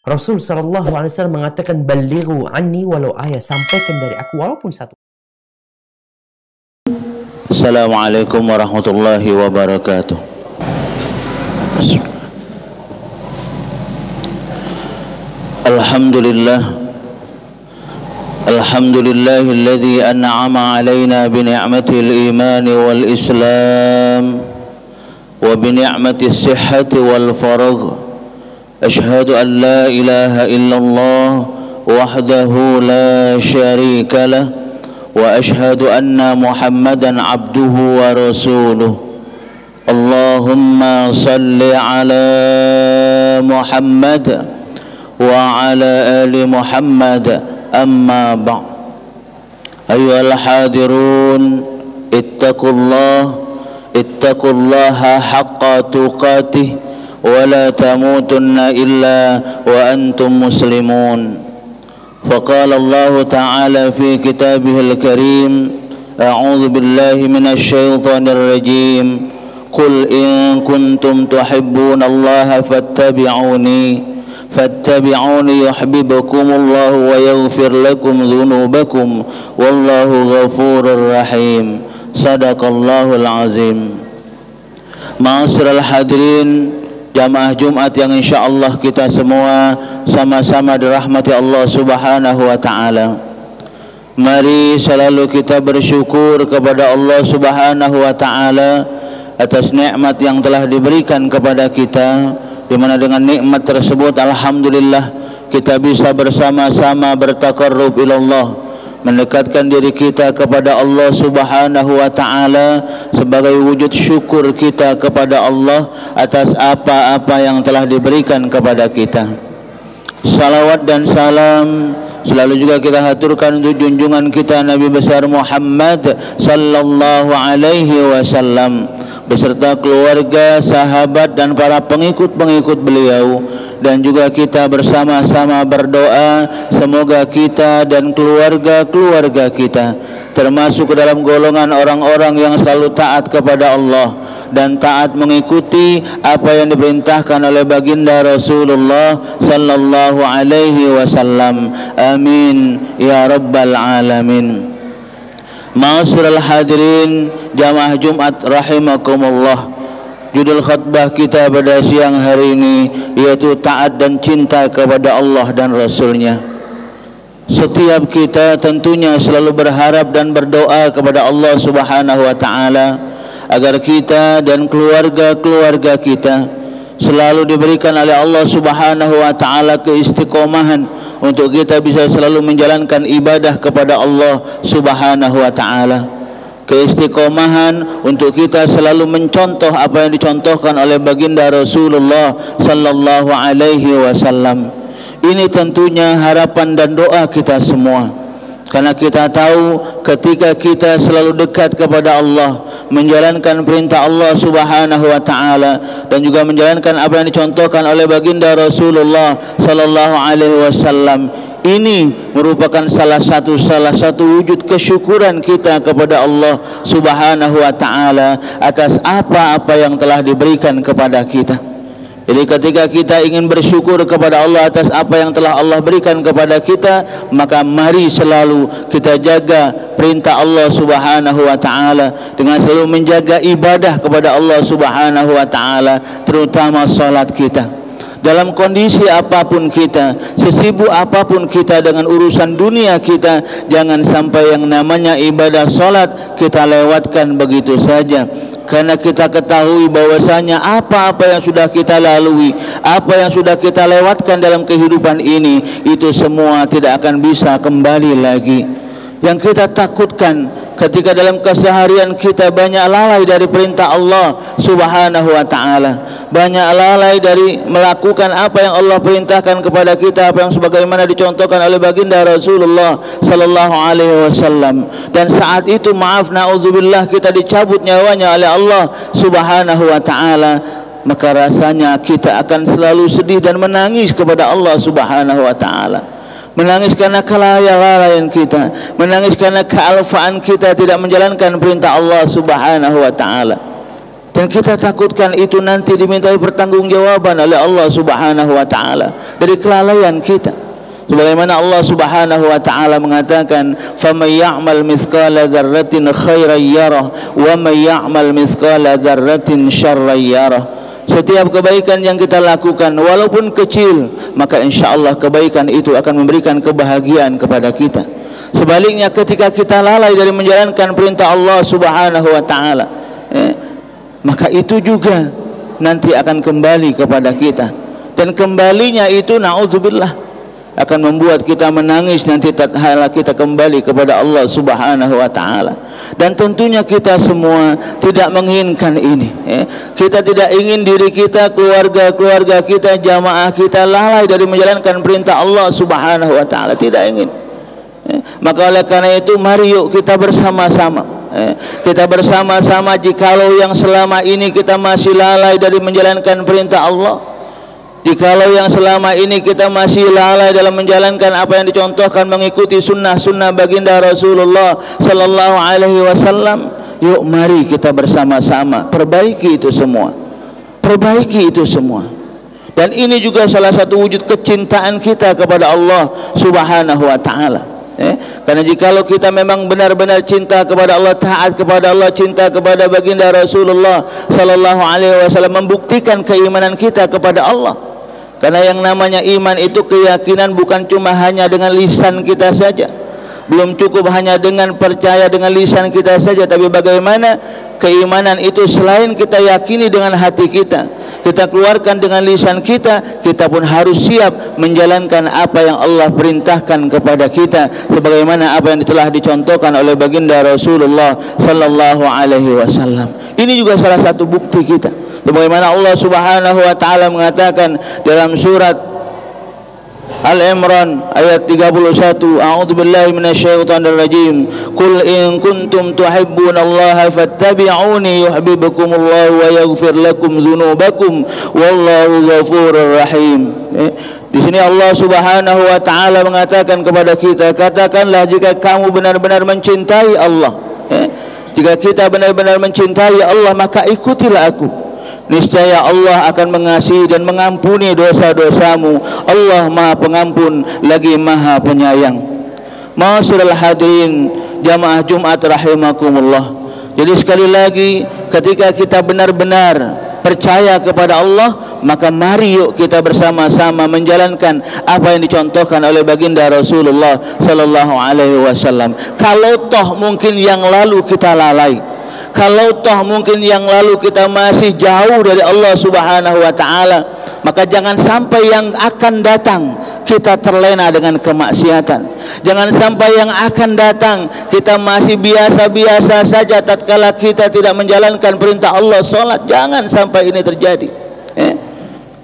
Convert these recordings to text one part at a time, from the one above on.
Rasul SAW mengatakan, balighu anni walau ayat, sampaikan dari aku walaupun satu. Assalamualaikum warahmatullahi wabarakatuh. Alhamdulillah, alhamdulillahilladzi an'ama alaina bi ni'matil iman wal islam wa bi ni'matis sihhati wal faragh. Ashhadu an la ilaha illallah wahdahu la syarika lah wa ashhadu anna Muhammadan abduhu wa rasuluh. Allahumma salli ala Muhammad wa ala ali Muhammad, amma ba'd. Ayyuhal hadirun, ittaqullaha haqqa tuqatih wa la tamutunna illa wa antum muslimun. Faqala Allah ta'ala fi kitabihil karim, a'udzu billahi minasy syaithanir rajim, qul in kuntum tuhibbunallaha fattabi'uni yuhibbukumullahu wa yaghfir lakum dhunubakum wallahu ghafurur rahim. Sadaqallahul azim. Ma'asyiral hadirin, jamaah Jumat yang insyaallah kita semua sama-sama dirahmati Allah Subhanahu wa taala. Mari selalu kita bersyukur kepada Allah Subhanahu wa taala atas nikmat yang telah diberikan kepada kita, di mana dengan nikmat tersebut alhamdulillah kita bisa bersama-sama bertaqarrub ilallah, mendekatkan diri kita kepada Allah Subhanahu wa taala sebagai wujud syukur kita kepada Allah atas apa-apa yang telah diberikan kepada kita. Salawat dan salam selalu juga kita haturkan untuk junjungan kita Nabi besar Muhammad sallallahu alaihi wasallam beserta keluarga, sahabat dan para pengikut-pengikut beliau, dan juga kita bersama-sama berdoa semoga kita dan keluarga-keluarga kita termasuk ke dalam golongan orang-orang yang selalu taat kepada Allah dan taat mengikuti apa yang diperintahkan oleh baginda Rasulullah sallallahu alaihi wasallam. Amin ya rabbal alamin. Ma'asyiral hadirin, jamaah Jumat rahimakumullah. Judul khutbah kita pada siang hari ini yaitu taat dan cinta kepada Allah dan Rasulnya. Setiap kita tentunya selalu berharap dan berdoa kepada Allah Subhanahu wa taala agar kita dan keluarga-keluarga kita selalu diberikan oleh Allah Subhanahu wa taala keistiqomahan untuk kita bisa selalu menjalankan ibadah kepada Allah Subhanahu wa taala. Keistiqomahan untuk kita selalu mencontoh apa yang dicontohkan oleh baginda Rasulullah sallallahu alaihi wasallam. Ini tentunya harapan dan doa kita semua, karena kita tahu ketika kita selalu dekat kepada Allah, menjalankan perintah Allah Subhanahu wa taala dan juga menjalankan apa yang dicontohkan oleh baginda Rasulullah sallallahu alaihi wasallam, ini merupakan salah satu wujud kesyukuran kita kepada Allah Subhanahu wa taala atas apa-apa yang telah diberikan kepada kita. Jadi ketika kita ingin bersyukur kepada Allah atas apa yang telah Allah berikan kepada kita, maka mari selalu kita jaga perintah Allah Subhanahu wa taala dengan selalu menjaga ibadah kepada Allah Subhanahu wa taala, terutama salat kita. Dalam kondisi apapun kita, sesibuk apapun kita dengan urusan dunia kita, jangan sampai yang namanya ibadah salat kita lewatkan begitu saja. Karena kita ketahui bahwasanya apa-apa yang sudah kita lalui, apa yang sudah kita lewatkan dalam kehidupan ini, itu semua tidak akan bisa kembali lagi. Yang kita takutkan ketika dalam keseharian kita banyak lalai dari perintah Allah Subhanahu wa taala, banyak lalai dari melakukan apa yang Allah perintahkan kepada kita, apa yang sebagaimana dicontohkan oleh baginda Rasulullah sallallahu alaihi wasallam, dan saat itu maaf naudzubillah kita dicabut nyawanya oleh Allah Subhanahu wa taala, maka rasanya kita akan selalu sedih dan menangis kepada Allah Subhanahu wa taala. Menangis karena kelalaian kita, menangis karena kealfaan kita tidak menjalankan perintah Allah Subhanahu wa taala. Dan kita takutkan itu nanti dimintai pertanggungjawaban oleh Allah Subhanahu wa taala dari kelalaian kita. Sebagaimana Allah Subhanahu wa taala mengatakan, "Faman ya'mal mithqala dzarratin khairan yarah wa man ya'mal mithqala dzarratin syarran yarah." Setiap kebaikan yang kita lakukan walaupun kecil, maka insya-Allah kebaikan itu akan memberikan kebahagiaan kepada kita. Sebaliknya ketika kita lalai dari menjalankan perintah Allah Subhanahu wa taala, maka itu juga nanti akan kembali kepada kita, dan kembalinya itu na'udzubillah akan membuat kita menangis nanti tatkala kita kembali kepada Allah Subhanahu wa taala. Dan tentunya kita semua tidak menginginkan ini, Kita tidak ingin diri kita, keluarga kita, jamaah kita lalai dari menjalankan perintah Allah Subhanahu wa taala, tidak ingin. Maka oleh karena itu mari yuk kita bersama-sama, kita bersama-sama, jikalau yang selama ini kita masih lalai dari menjalankan perintah Allah, jikalau yang selama ini kita masih lalai dalam menjalankan apa yang dicontohkan, mengikuti sunnah-sunnah baginda Rasulullah sallallahu alaihi wasallam, yuk mari kita bersama-sama perbaiki itu semua, perbaiki itu semua. Dan ini juga salah satu wujud kecintaan kita kepada Allah Subhanahu wa taala. Karena jikalau kita memang benar-benar cinta kepada Allah, taat kepada Allah, cinta kepada baginda Rasulullah sallallahu alaihi wasallam, membuktikan keimanan kita kepada Allah. Karena yang namanya iman itu keyakinan bukan cuma hanya dengan lisan kita saja. Belum cukup hanya dengan percaya dengan lisan kita saja, tapi bagaimana keimanan itu selain kita yakini dengan hati kita, kita keluarkan dengan lisan kita, kita pun harus siap menjalankan apa yang Allah perintahkan kepada kita, sebagaimana apa yang telah dicontohkan oleh baginda Rasulullah sallallahu alaihi wasallam. Ini juga salah satu bukti kita. Sebagaimana Allah Subhanahu wa taala mengatakan dalam surat Al-Imran ayat 31, A'udzubillahi minasyaitonir rajim. Qul in kuntum tuhibbunallaha fattabi'uni yuhibbukumullahu wa yaghfir lakum dzunubakum wallahu ghafurur rahim. Di sini Allah Subhanahu wa taala mengatakan kepada kita, katakanlah jika kamu benar-benar mencintai Allah, jika kita benar-benar mencintai Allah, maka ikutilah aku. Niscaya Allah akan mengasihi dan mengampuni dosa-dosamu. Allah Maha Pengampun lagi Maha Penyayang. Ma'asyiral hadirin jamaah Jumat rahimakumullah. Jadi sekali lagi, ketika kita benar-benar percaya kepada Allah, maka mari yuk kita bersama-sama menjalankan apa yang dicontohkan oleh baginda Rasulullah sallallahu alaihi wasallam. Kalau toh mungkin yang lalu kita lalai, kalau toh mungkin yang lalu kita masih jauh dari Allah Subhanahu wa taala, maka jangan sampai yang akan datang kita terlena dengan kemaksiatan. Jangan sampai yang akan datang kita masih biasa-biasa saja tatkala kita tidak menjalankan perintah Allah salat. Jangan sampai ini terjadi.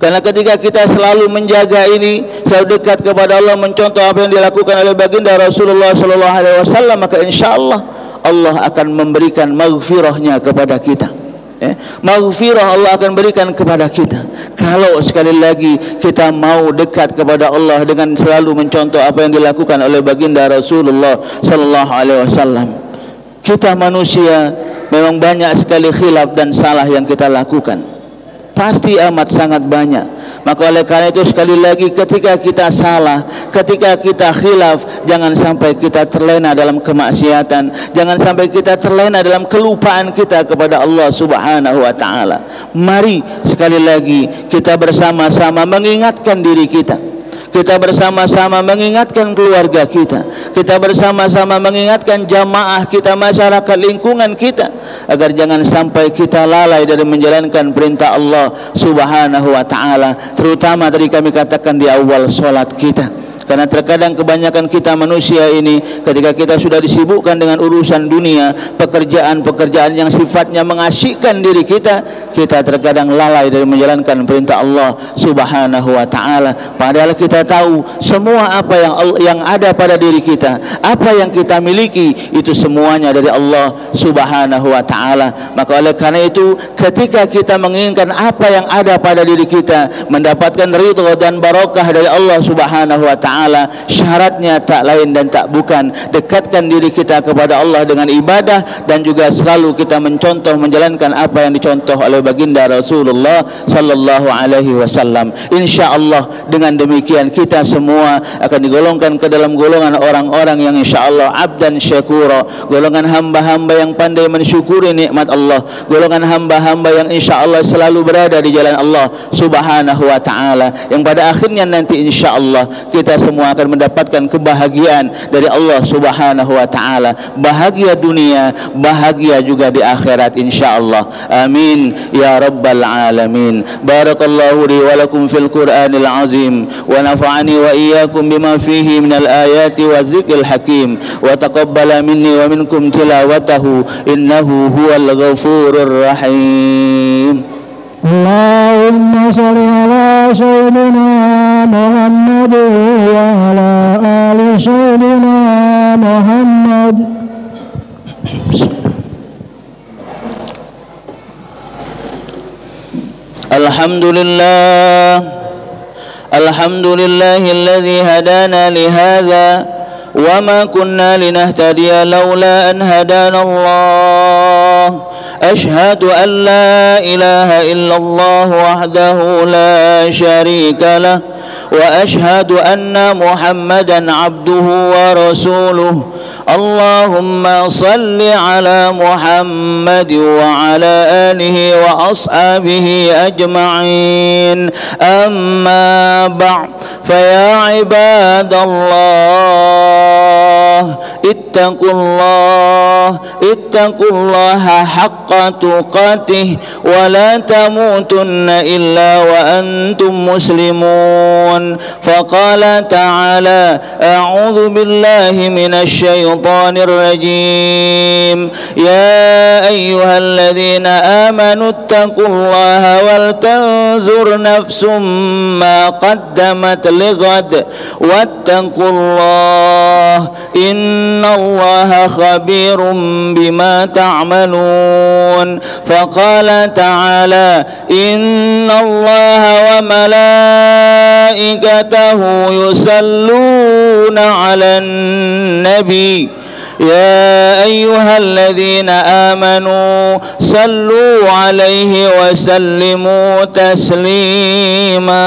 Karena ketika kita selalu menjaga ini, selalu dekat kepada Allah, mencontoh apa yang dilakukan oleh baginda Rasulullah sallallahu alaihi wasallam, maka insyaallah Allah akan memberikan maghfirahnya kepada kita. Maghfirah Allah akan berikan kepada kita kalau sekali lagi kita mau dekat kepada Allah dengan selalu mencontoh apa yang dilakukan oleh baginda Rasulullah sallallahu alaihi wasallam. Kita manusia memang banyak sekali khilaf dan salah yang kita lakukan, pasti amat sangat banyak. Maka oleh karena itu sekali lagi, ketika kita salah, ketika kita khilaf, jangan sampai kita terlena dalam kemaksiatan, jangan sampai kita terlena dalam kelupaan kita kepada Allah Subhanahu wa taala. Mari sekali lagi kita bersama-sama mengingatkan diri kita, kita bersama-sama mengingatkan keluarga kita, kita bersama-sama mengingatkan jamaah kita, masyarakat lingkungan kita, agar jangan sampai kita lalai dari menjalankan perintah Allah Subhanahu wa taala, terutama tadi kami katakan di awal salat kita. Karena terkadang kebanyakan kita manusia ini, ketika kita sudah disibukkan dengan urusan dunia, pekerjaan-pekerjaan yang sifatnya mengasyikkan diri kita, kita terkadang lalai dari menjalankan perintah Allah Subhanahu wa taala. Padahal kita tahu semua apa yang ada pada diri kita, apa yang kita miliki, itu semuanya dari Allah Subhanahu wa taala. Maka oleh karena itu, ketika kita menginginkan apa yang ada pada diri kita, mendapatkan ridha dan barokah dari Allah Subhanahu wa taala, ta'ala. Syaratnya tak lain dan tak bukan dekatkan diri kita kepada Allah dengan ibadah, dan juga selalu kita mencontoh menjalankan apa yang dicontoh oleh baginda Rasulullah sallallahu alaihi wasallam. Insyaallah dengan demikian kita semua akan digolongkan ke dalam golongan orang-orang yang insyaallah abdan syakura, golongan hamba-hamba yang pandai mensyukuri nikmat Allah, golongan hamba-hamba yang insyaallah selalu berada di jalan Allah subhanahu wa ta'ala, yang pada akhirnya nanti insyaallah kita semua akan mendapatkan kebahagiaan dari Allah subhanahu wa ta'ala, bahagia dunia, bahagia juga di akhirat insyaallah. Amin ya rabbal alamin. Barakallahu li wa lakum fil Qur'anil azim wa nafa'ani wa iyyakum bima fihi minal ayati wa dzikril hakim wa taqabbala minni wa minkum tilawatahu innahu huwal ghafurur rahim. Allahumma shalli ala sayyidina Muhammad wa ala ali sayyidina Muhammad. Alhamdulillah, alhamdulillahilladzi hadana lihadza wa ma kunna linahtadiya laula an hadana Allah. أشهد أن لا إله إلا الله وحده لا شريك له وأشهد أن محمدا عبده ورسوله. اللهم صل على محمد وعلى آله وأصحابه أجمعين. أما بعد فيا عباد الله اتقوا الله حق تقاته ولا تموتن إلا وأنتم مسلمون. فقال تعالى أعوذ بالله من الشيطان الرجيم يا أيها الذين آمنوا اتقوا الله ولتنظر نفس ما قدمت لغد واتقوا الله إن الله خبير بما تعملون. فقال تعالى إن الله وملائكته يصلون على النبي يا أيها الذين آمنوا صلوا عليه وسلموا تسليما.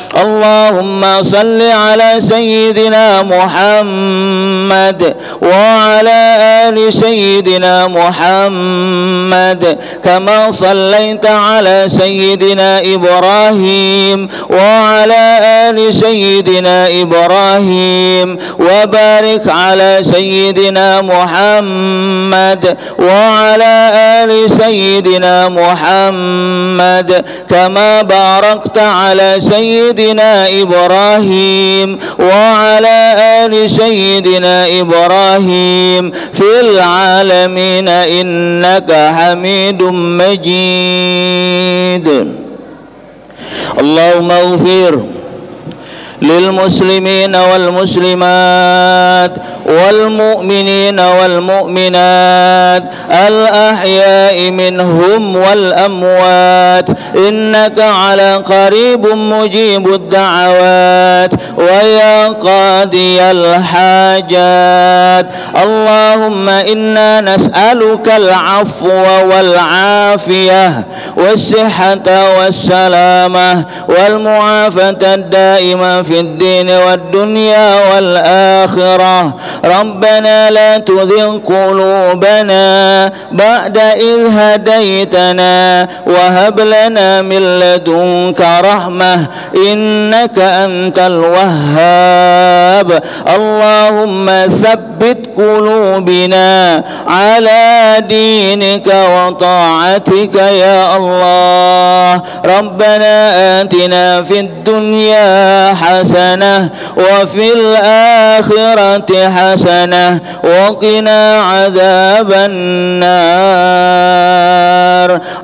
اللهم صل على سيدنا محمد وعلى آل سيدنا محمد كما صليت على سيدنا إبراهيم وعلى آل سيدنا إبراهيم وبارك على سيدنا محمد وعلى آل سيدنا محمد كما باركت على سيدنا إبراهيم وعلى آل سيدنا إبراهيم في العالمين إنك حميد مجيد. اللهم اغفر للمسلمين والمسلمات والمؤمنين والمؤمنات الأحياء منهم والأموات إنك على قريب مجيب الدعوات ويا قاضي الحاجات. اللهم إنا نسألك العفو والعافية والصحة والسلامة والمعافاة الدائمة في الدين والدنيا والآخرة. ربنا لا تزغ قلوبنا بعد إذ هديتنا وهب لنا من لدنك رحمة إنك أنت الوهاب. اللهم ثبت قلوبنا على دينك وطاعتك يا الله. ربنا آتنا في الدنيا حسنة وفي الآخرة حسنة وقنا عذاب النار.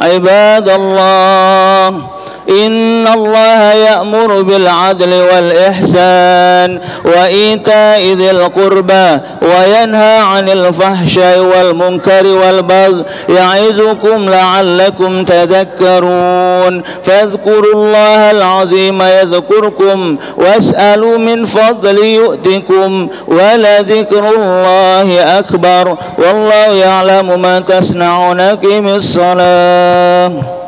عباد الله إن الله يأمر بالعدل والإحسان وإيتاء ذي القربى وينهى عن الفحشاء والمنكر والبغي يعظكم لعلكم تذكرون فاذكروا الله العظيم يذكركم واسألوا من فضل يؤتكم ولذكر الله أكبر والله يعلم ما تصنعون. أقم الصلاة.